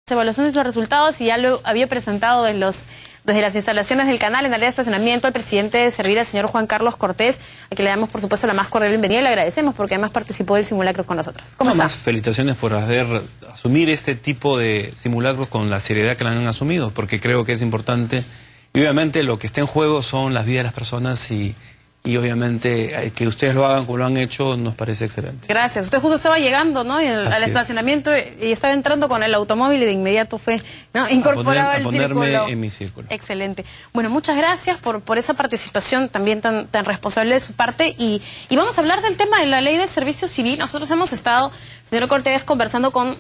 Evaluaciones de los resultados, y ya lo había presentado desde las instalaciones del canal en el área de estacionamiento al presidente de Servir, al señor Juan Carlos Cortés, a quien le damos por supuesto la más cordial bienvenida y le agradecemos porque además participó del simulacro con nosotros. ¿Cómo está? Felicitaciones por asumir este tipo de simulacros con la seriedad que la han asumido, porque creo que es importante. Y obviamente lo que está en juego son las vidas de las personas y obviamente que ustedes lo hagan como lo han hecho nos parece excelente. Gracias. Usted justo estaba llegando, ¿no? al estacionamiento y estaba entrando con el automóvil y de inmediato fue, ¿no?, incorporado al círculo. Ponerme en mi círculo. Excelente. Bueno, muchas gracias por esa participación también tan responsable de su parte y vamos a hablar del tema de la ley del servicio civil. Nosotros hemos estado, señor Cortés, conversando con,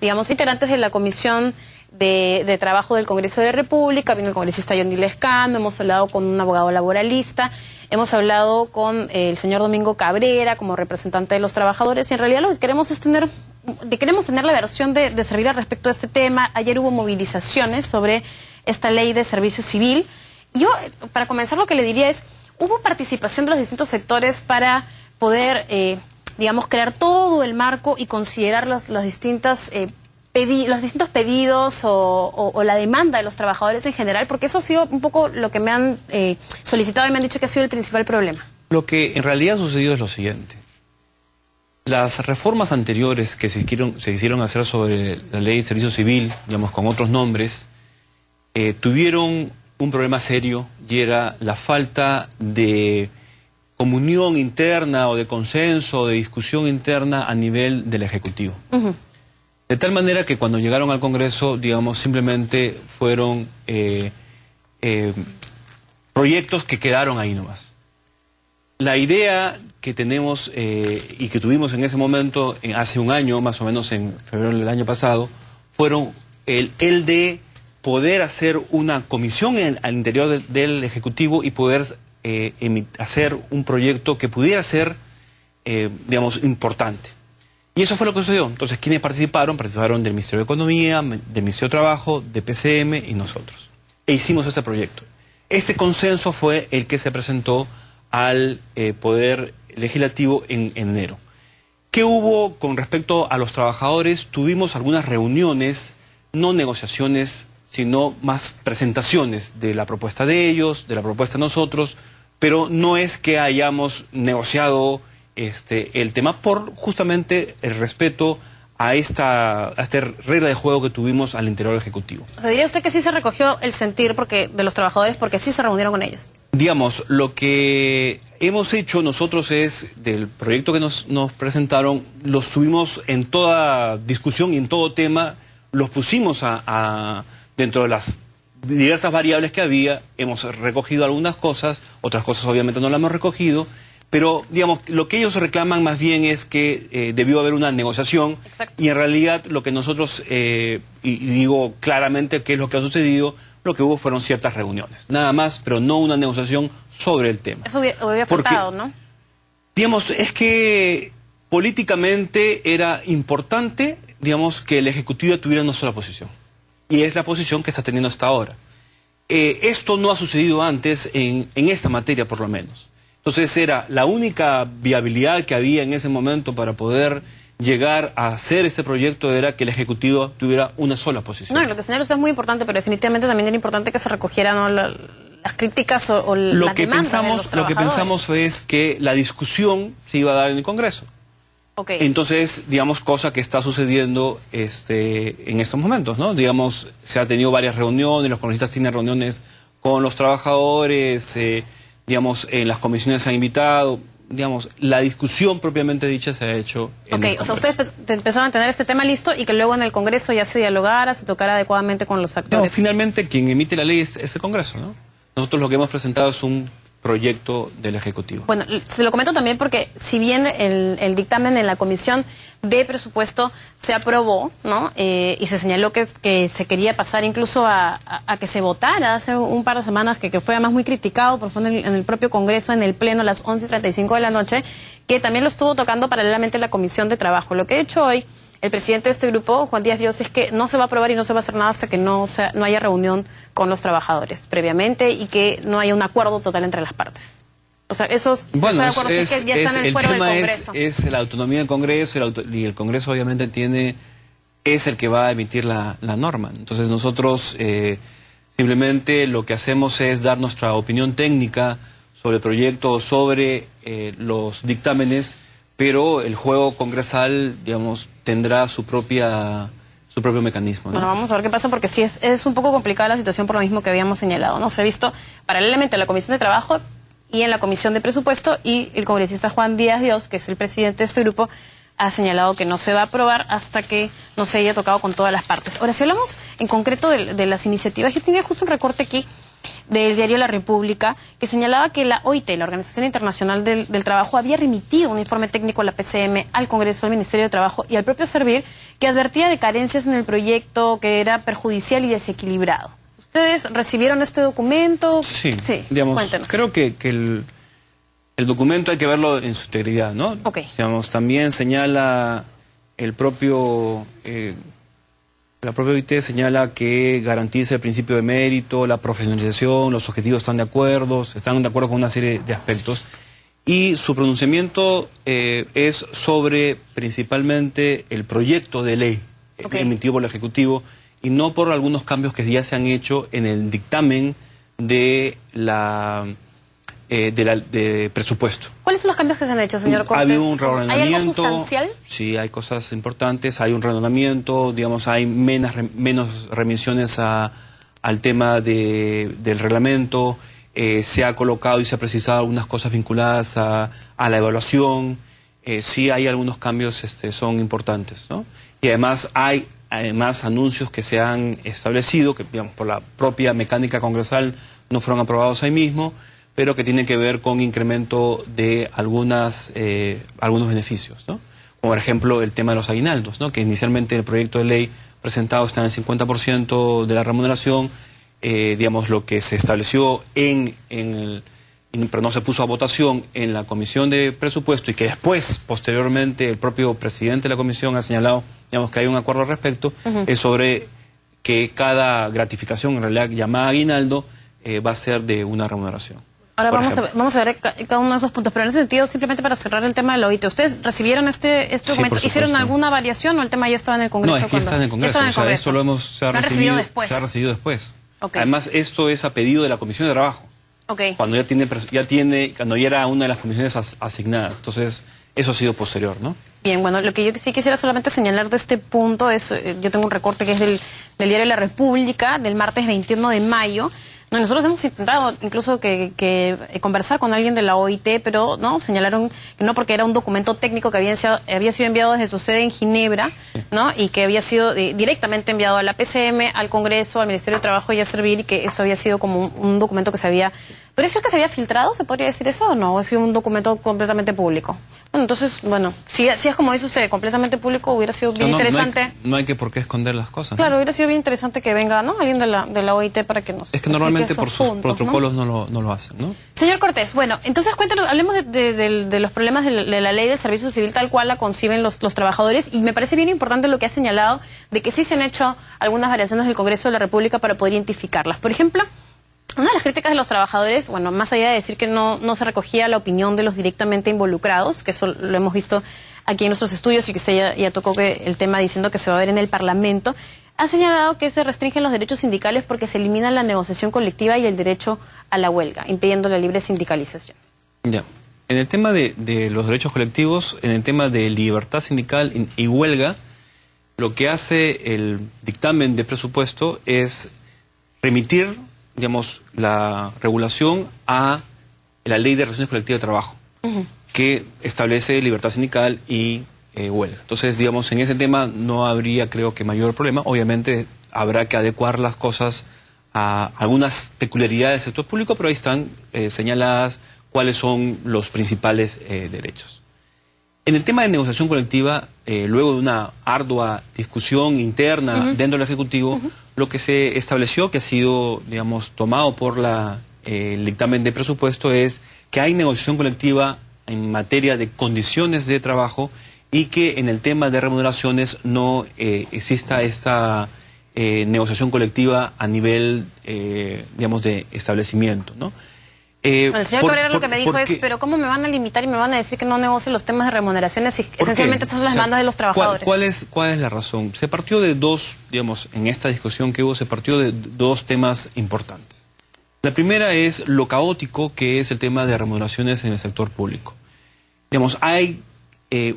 digamos, integrantes de la Comisión de Trabajo del Congreso de la República. Vino el congresista Johnny Lescano, hemos hablado con un abogado laboralista, hemos hablado con el señor Domingo Cabrera como representante de los trabajadores, y en realidad lo que queremos es tener la versión de Servir al respecto de este tema. Ayer hubo movilizaciones sobre esta ley de servicio civil. Yo, para comenzar, lo que le diría es, ¿hubo participación de los distintos sectores para poder, digamos, crear todo el marco y considerar los distintos pedidos o la demanda de los trabajadores en general? Porque eso ha sido un poco lo que me han solicitado y me han dicho que ha sido el principal problema. Lo que en realidad ha sucedido es lo siguiente. Las reformas anteriores que se quisieron hacer sobre la ley de servicio civil, digamos con otros nombres, tuvieron un problema serio, y era la falta de comunión interna o de consenso o de discusión interna a nivel del Ejecutivo. De tal manera que cuando llegaron al Congreso, digamos, simplemente fueron proyectos que quedaron ahí nomás. La idea que tenemos y que tuvimos en ese momento, hace un año, más o menos en febrero del año pasado, fueron el de poder hacer una comisión al interior del Ejecutivo y poder hacer un proyecto que pudiera ser, digamos, importante. Y eso fue lo que sucedió. Entonces, ¿quiénes participaron? Participaron del Ministerio de Economía, del Ministerio de Trabajo, de PCM y nosotros. E hicimos ese proyecto. Este consenso fue el que se presentó al Poder Legislativo en enero. ¿Qué hubo con respecto a los trabajadores? Tuvimos algunas reuniones, no negociaciones, sino más presentaciones de la propuesta de ellos, de la propuesta de nosotros, pero no es que hayamos negociado el tema por justamente el respeto a esta regla de juego que tuvimos al interior del Ejecutivo. O sea, ¿diría usted que sí se recogió el sentir de los trabajadores porque sí se reunieron con ellos? Digamos, lo que hemos hecho nosotros es, del proyecto que nos presentaron, lo subimos en toda discusión y en todo tema, los pusimos dentro de las diversas variables que había. Hemos recogido algunas cosas, otras cosas obviamente no las hemos recogido. Pero, digamos, lo que ellos reclaman más bien es que debió haber una negociación. Exacto. Y en realidad lo que nosotros, y digo claramente qué es lo que ha sucedido, lo que hubo fueron ciertas reuniones. Nada más, pero no una negociación sobre el tema. Eso hubiera faltado, ¿no? Digamos, es que políticamente era importante, digamos, que el Ejecutivo tuviera una sola posición. Y es la posición que está teniendo hasta ahora. Esto no ha sucedido antes en esta materia, por lo menos. Entonces era la única viabilidad que había en ese momento para poder llegar a hacer este proyecto, era que el Ejecutivo tuviera una sola posición. No, y lo que señala usted es muy importante, pero definitivamente también era importante que se recogieran, ¿no?, las críticas o las demandas de los trabajadores. Lo que pensamos es que la discusión se iba a dar en el Congreso. Okay. Entonces, digamos, cosa que está sucediendo en estos momentos, ¿no? Digamos, se ha tenido varias reuniones, los congresistas tienen reuniones con los trabajadores, digamos, en las comisiones se han invitado, digamos, la discusión propiamente dicha se ha hecho en el Congreso. O sea, ustedes empezaron a tener este tema listo y que luego en el Congreso ya se dialogara, se tocara adecuadamente con los actores. No, finalmente quien emite la ley es el Congreso, ¿no? Nosotros lo que hemos presentado es un proyecto del Ejecutivo. Bueno, se lo comento también porque si bien el dictamen en la Comisión de Presupuesto se aprobó, ¿no? Y se señaló que se quería pasar incluso a que se votara hace un par de semanas, que fue además muy criticado por en el propio Congreso, en el Pleno a las 11:35 de la noche, que también lo estuvo tocando paralelamente la Comisión de Trabajo. Lo que ha hecho hoy el presidente de este grupo, Juan Díaz Dios, es que no se va a aprobar y no se va a hacer nada hasta que no haya reunión con los trabajadores previamente y que no haya un acuerdo total entre las partes. O sea, esos, bueno, de acuerdo, sí que ya están fuera del Congreso. Es la autonomía del Congreso, y el Congreso obviamente tiene es el que va a emitir la norma. Entonces nosotros simplemente lo que hacemos es dar nuestra opinión técnica sobre el proyecto, sobre los dictámenes, pero el juego congresal, digamos, tendrá su propio mecanismo, ¿no? Bueno, vamos a ver qué pasa, porque sí es un poco complicada la situación por lo mismo que habíamos señalado, ¿no? Se ha visto paralelamente en la Comisión de Trabajo y en la Comisión de Presupuesto, y el congresista Juan Díaz Dios, que es el presidente de este grupo, ha señalado que no se va a aprobar hasta que no se haya tocado con todas las partes. Ahora, si hablamos en concreto de las iniciativas, yo tenía justo un recorte aquí del diario La República, que señalaba que la OIT, la Organización Internacional del Trabajo, había remitido un informe técnico a la PCM, al Congreso, al Ministerio de Trabajo y al propio Servir, que advertía de carencias en el proyecto, que era perjudicial y desequilibrado. ¿Ustedes recibieron este documento? Sí, digamos, cuéntenos. creo que el documento hay que verlo en su integridad, ¿no? Ok. Digamos, también señala el propio... la propia OIT señala que garantiza el principio de mérito, la profesionalización, los objetivos están de acuerdo con una serie de aspectos. Y su pronunciamiento es sobre principalmente el proyecto de ley emitido por el Ejecutivo, y no por algunos cambios que ya se han hecho en el dictamen de presupuesto. ¿Cuáles son los cambios que se han hecho, señor Cortés? Ha habido un reordenamiento. ¿Hay algo sustancial? Sí, hay cosas importantes, hay un reordenamiento, digamos, hay menos remisiones al tema del reglamento, se ha colocado y se ha precisado algunas cosas vinculadas a la evaluación, sí hay algunos cambios, son importantes, ¿no? Y además hay anuncios que se han establecido, que digamos, por la propia mecánica congresal no fueron aprobados ahí mismo, pero que tienen que ver con incremento de algunos beneficios, ¿no? Como por ejemplo el tema de los aguinaldos, ¿no? Que inicialmente el proyecto de ley presentado está en el 50% de la remuneración, digamos, lo que se estableció pero no se puso a votación en la Comisión de Presupuesto, y que después, posteriormente, el propio presidente de la Comisión ha señalado, digamos, que hay un acuerdo al respecto, es sobre que cada gratificación, en realidad llamada aguinaldo, va a ser de una remuneración. Ahora vamos a ver cada uno de esos puntos, pero en ese sentido, simplemente para cerrar el tema de la OIT, ¿ustedes recibieron este documento? Sí, ¿Hicieron alguna variación o el tema ya estaba en el Congreso? No, es que ya está en el Congreso, o sea, esto se ha recibido después. Okay. Además, esto es a pedido de la Comisión de Trabajo. Okay. Cuando cuando ya era una de las comisiones asignadas. Entonces, eso ha sido posterior, ¿no? Bien, bueno, lo que yo sí quisiera solamente señalar de este punto es, yo tengo un recorte que es del diario La República, del martes 21 de mayo. No, nosotros hemos intentado incluso que conversar con alguien de la OIT, pero no, señalaron que no, porque era un documento técnico que había sido enviado desde su sede en Ginebra, ¿no? Y que había sido directamente enviado a la PCM, al Congreso, al Ministerio de Trabajo y a Servir, y que eso había sido como un documento que se había... ¿Puede ser que se había filtrado? ¿Se podría decir eso o no? ¿O ha sido un documento completamente público? Bueno, entonces, bueno, si es como dice usted, completamente público, hubiera sido bien interesante... No hay que por qué esconder las cosas. Claro, hubiera sido bien interesante que venga, ¿no? Alguien de la OIT para que nos... Es que normalmente por sus protocolos no lo hacen, ¿no? Señor Cortés, bueno, entonces cuéntanos, hablemos de los problemas de la ley del servicio civil tal cual la conciben los trabajadores, y me parece bien importante lo que ha señalado de que sí se han hecho algunas variaciones del Congreso de la República para poder identificarlas. Por ejemplo, una de las críticas de los trabajadores, bueno, más allá de decir que no se recogía la opinión de los directamente involucrados, que eso lo hemos visto aquí en nuestros estudios y que usted ya tocó el tema diciendo que se va a ver en el Parlamento, ha señalado que se restringen los derechos sindicales porque se elimina la negociación colectiva y el derecho a la huelga, impidiendo la libre sindicalización. Ya. En el tema de los derechos colectivos, en el tema de libertad sindical y huelga, lo que hace el dictamen de presupuesto es remitir, digamos, la regulación a la Ley de Relaciones Colectivas de Trabajo, que establece libertad sindical y huelga. Entonces, digamos, en ese tema no habría, creo que, mayor problema. Obviamente habrá que adecuar las cosas a algunas peculiaridades del sector público, pero ahí están señaladas cuáles son los principales derechos. En el tema de negociación colectiva, luego de una ardua discusión interna dentro del Ejecutivo, lo que se estableció, que ha sido, digamos, tomado por el dictamen de presupuesto, es que hay negociación colectiva en materia de condiciones de trabajo y que en el tema de remuneraciones no exista esta negociación colectiva a nivel, digamos, de establecimiento, ¿no? Bueno, el señor Cabrera lo que me dijo es, pero ¿cómo me van a limitar y me van a decir que no negocie los temas de remuneraciones si esencialmente estas son las demandas de los trabajadores? ¿Cuál es la razón? Se partió de dos, digamos, en esta discusión que hubo, se partió de dos temas importantes. La primera es lo caótico que es el tema de remuneraciones en el sector público. Digamos, hay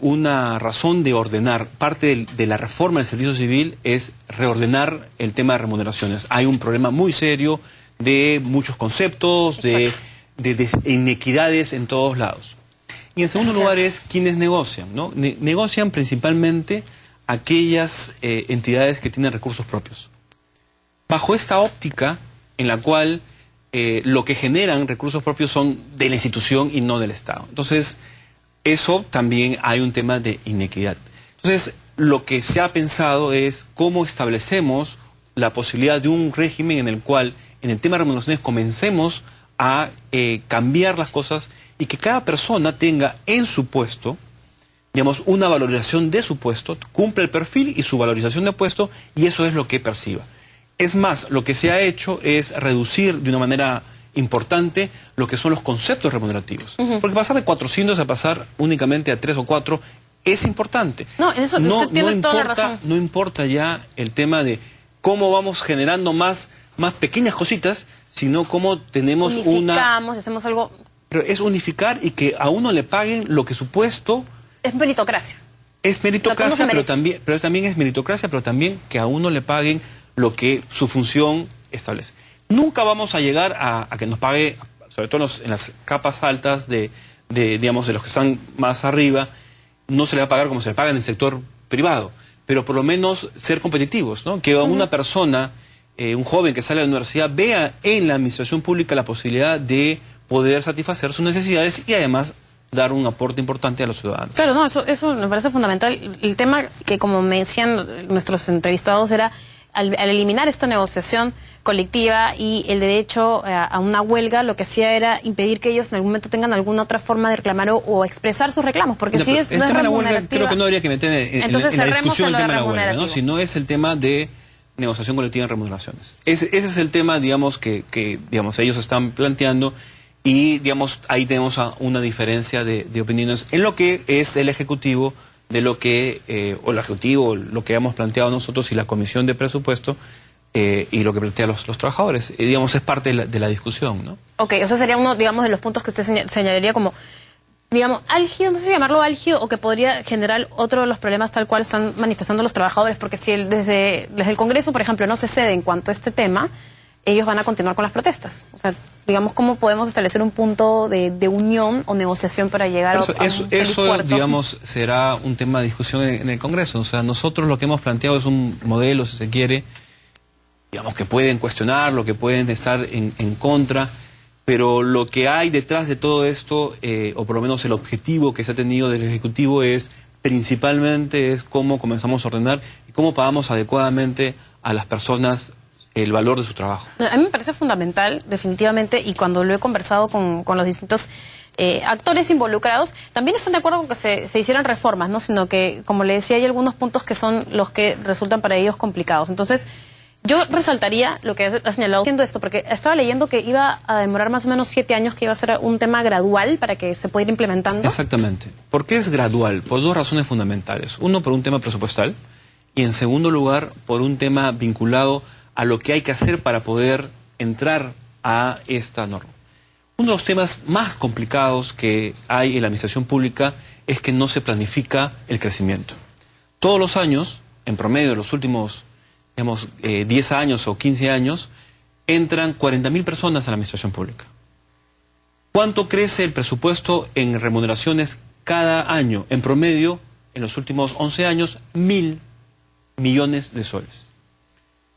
una razón de ordenar, parte de la reforma del servicio civil es reordenar el tema de remuneraciones. Hay un problema muy serio de muchos conceptos, de inequidades en todos lados. Y en segundo lugar es quienes negocian, ¿no? Negocian principalmente aquellas entidades que tienen recursos propios. Bajo esta óptica en la cual lo que generan recursos propios son de la institución y no del Estado. Entonces, eso también hay un tema de inequidad. Entonces, lo que se ha pensado es cómo establecemos la posibilidad de un régimen en el cual, en el tema de remuneraciones, comencemos a cambiar las cosas y que cada persona tenga en su puesto, digamos, una valorización de su puesto, cumple el perfil y su valorización de puesto, y eso es lo que perciba. Es más, lo que se ha hecho es reducir de una manera importante lo que son los conceptos remunerativos. Porque pasar de 400 a pasar únicamente a 3 o 4 es importante. No, eso usted tiene toda la razón. No importa ya el tema de cómo vamos generando más pequeñas cositas, sino cómo tenemos unificamos, hacemos algo. Pero es unificar y que a uno le paguen lo que su puesto. Es meritocracia. Es meritocracia, pero también es meritocracia, pero también que a uno le paguen lo que su función establece. Nunca vamos a llegar a que nos pague, sobre todo en las capas altas digamos, de los que están más arriba, no se le va a pagar como se le paga en el sector privado, pero por lo menos ser competitivos, ¿no? Que una persona, un joven que sale de la universidad, vea en la administración pública la posibilidad de poder satisfacer sus necesidades y además dar un aporte importante a los ciudadanos. Claro, no, eso me parece fundamental. El tema que, como me decían nuestros entrevistados, era al eliminar esta negociación colectiva y el derecho a una huelga, lo que hacía era impedir que ellos en algún momento tengan alguna otra forma de reclamar o expresar sus reclamos, porque si es no es remunerativa, creo que no habría que meter en la discusión el tema de la huelga, ¿no? Sino es el tema de negociación colectiva en remuneraciones. Ese es el tema, digamos, que digamos, ellos están planteando y, digamos, ahí tenemos una diferencia de opiniones en lo que es el Ejecutivo de lo que, o el Ejecutivo, lo que hemos planteado nosotros y la Comisión de Presupuesto y lo que plantean los trabajadores. Digamos, es parte de la discusión, ¿no? Ok, o sea, sería uno, digamos, de los puntos que usted señalaría como, digamos, álgido, no sé si llamarlo álgido, o que podría generar otro de los problemas tal cual están manifestando los trabajadores, porque si desde el Congreso, por ejemplo, no se cede en cuanto a este tema, ellos van a continuar con las protestas. O sea, digamos, ¿cómo podemos establecer un punto de unión o negociación para llegar a un eso, digamos, será un tema de discusión en el Congreso. O sea, nosotros lo que hemos planteado es un modelo, si se quiere, digamos, que pueden cuestionar, lo que pueden estar en contra, pero lo que hay detrás de todo esto, o por lo menos el objetivo que se ha tenido del Ejecutivo principalmente es cómo comenzamos a ordenar y cómo pagamos adecuadamente a las personas el valor de su trabajo. A mí me parece fundamental, definitivamente, y cuando lo he conversado con los distintos actores involucrados, también están de acuerdo con que se hicieran reformas, ¿no? Sino que, como le decía, hay algunos puntos que son los que resultan para ellos complicados. Entonces, yo resaltaría lo que ha señalado haciendo esto, porque estaba leyendo que iba a demorar más o menos 7 años, que iba a ser un tema gradual para que se pueda ir implementando. Exactamente. ¿Por qué es gradual? Por dos razones fundamentales. Uno, por un tema presupuestal, y en segundo lugar, por un tema vinculado a lo que hay que hacer para poder entrar a esta norma. Uno de los temas más complicados que hay en la administración pública es que no se planifica el crecimiento. Todos los años, en promedio de los últimos, digamos, 10 años o 15 años, entran 40.000 personas a la administración pública. ¿Cuánto crece el presupuesto en remuneraciones cada año? En promedio, en los últimos 11 años, 1.000 millones de soles.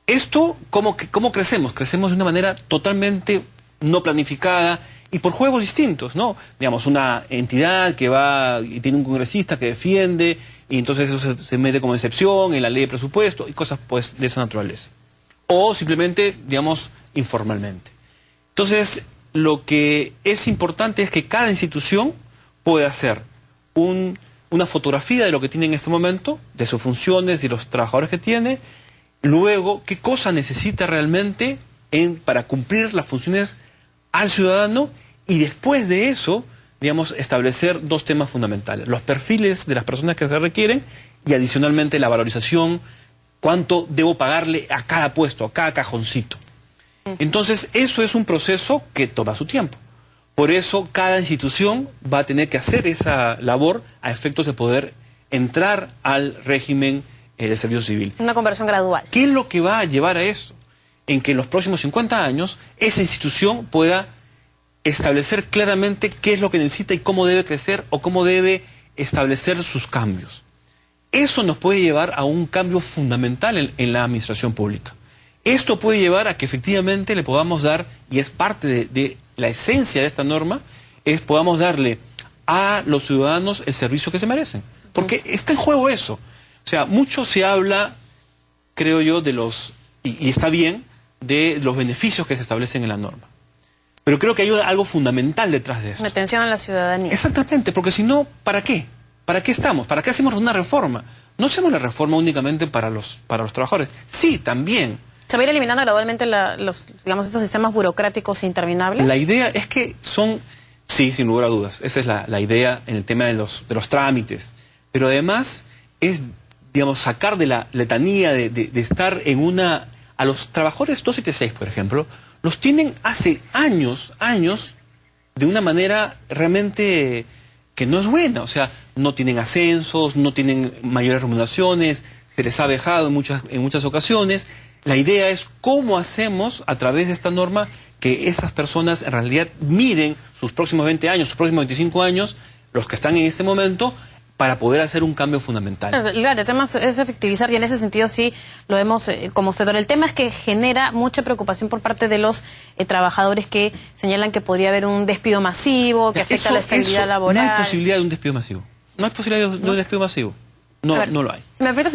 Esto, ¿cómo crecemos? Crecemos de una manera totalmente no planificada y por juegos distintos, ¿no? Digamos, una entidad que va y tiene un congresista que defiende y entonces eso se mete como excepción en la ley de presupuesto y cosas pues de esa naturaleza. O simplemente, digamos, informalmente. Entonces, lo que es importante es que cada institución pueda hacer una fotografía de lo que tiene en este momento, de sus funciones y los trabajadores que tiene. Luego, ¿qué cosa necesita realmente para cumplir las funciones al ciudadano? y después de eso, digamos, establecer dos temas fundamentales: los perfiles de las personas que se requieren y adicionalmente la valorización, cuánto debo pagarle a cada puesto, a cada cajoncito. Entonces, eso es un proceso que toma su tiempo. Por eso, cada institución va a tener que hacer esa labor a efectos de poder entrar al régimen del servicio civil. Una conversión gradual. ¿Qué es lo que va a llevar a eso? En que en los próximos 50 años esa institución pueda establecer claramente qué es lo que necesita y cómo debe crecer o cómo debe establecer sus cambios. Eso nos puede llevar a un cambio fundamental en la administración pública. Esto puede llevar a que efectivamente le podamos dar, y es parte de la esencia de esta norma, podamos darle a los ciudadanos el servicio que se merecen. Porque está en juego eso. O sea, mucho se habla, creo yo, de los, y está bien, de los beneficios que se establecen en la norma. Pero creo que hay algo fundamental detrás de eso. La atención a la ciudadanía. Exactamente, porque si no, ¿para qué? ¿Para qué estamos? ¿Para qué hacemos una reforma? No hacemos la reforma únicamente para los trabajadores. Sí, también. ¿Se va a ir eliminando gradualmente digamos, estos sistemas burocráticos interminables? La idea es que son, sí, sin lugar a dudas, esa es la idea en el tema de los trámites. Pero además es, digamos, sacar de la letanía de estar en una... A los trabajadores 276, por ejemplo, los tienen hace años, de una manera realmente que no es buena. O sea, no tienen ascensos, no tienen mayores remuneraciones, se les ha dejado en muchas ocasiones. La idea es cómo hacemos a través de esta norma que esas personas en realidad miren sus próximos 20 años, sus próximos 25 años, los que están en este momento, para poder hacer un cambio fundamental. Claro, el tema es efectivizar, y en ese sentido sí lo vemos como usted. El tema es que genera mucha preocupación por parte de los trabajadores que señalan que podría haber un despido masivo, que afecta a la estabilidad laboral. No hay posibilidad de un despido masivo. No hay posibilidad de un despido masivo. No lo hay. Si me permite, señor